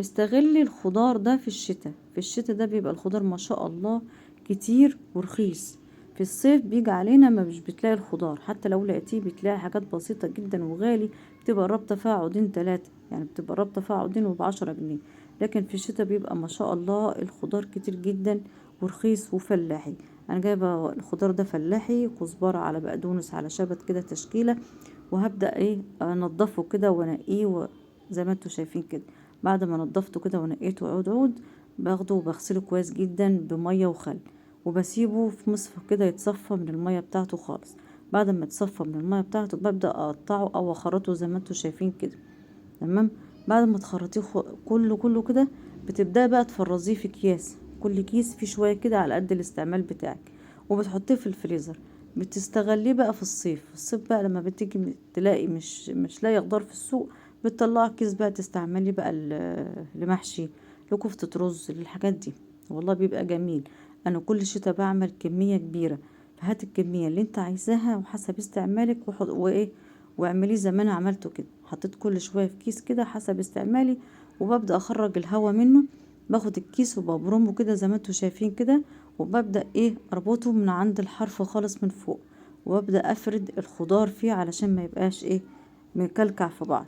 استغلي الخضار ده في الشتاء. في الشتاء ده بيبقى الخضار ما شاء الله كتير ورخيص. في الصيف بيجي علينا ما مش بتلاقي الخضار، حتى لو لقيتيه بتلاقي حاجات بسيطة جدا وغالي، بتبقى رابطة فيها عودين تلاتة، يعني بتبقى رابطة فيها عودين وب10 جنيه. لكن في الشتاء بيبقى ما شاء الله الخضار كتير جدا ورخيص وفلاحي. انا جايبه الخضار ده فلاحي، كزبره على بقدونس على شبت كده تشكيله، وهبدا انضفه كده وانقيه زي ما انتوا شايفين كده. بعد ما نضفته كده ونقيته عود عود، باخده وبغسله كويس جدا بميه وخل، وبسيبه في مصفى كده يتصفى من الميه بتاعته خالص. بعد ما يتصفى من الميه بتاعته ببدا اقطعه او اخرطه زي ما انتوا شايفين كده. تمام. بعد ما تخرطيه كله كده، بتبدأي بقى تفرزيه في اكياس، كل كيس فيه شوية كده على قد الاستعمال بتاعك، وبتحطيه في الفريزر. بتستغليه بقى في الصيف. في الصيف بقى لما بتيجي تلاقي مش لاقي خضار في السوق، بتطلعي الكيس بقى تستعملي بقى لمحشي، لكفتة رز، للحاجات دي. والله بيبقى جميل. انا كل شتا بعمل كمية كبيرة، فهات الكمية اللي انت عايزاها وحسب استعمالك واعمليه زي ما انا عملته كده. حطيت كل شويه في كيس كده حسب استعمالي، وببدا اخرج الهواء منه. باخد الكيس وببرمه كده زي ما انتوا شايفين كده، وببدا اربطه من عند الحرف خالص من فوق، وببدا افرد الخضار فيه علشان ما يبقاش مكلكع في بعض.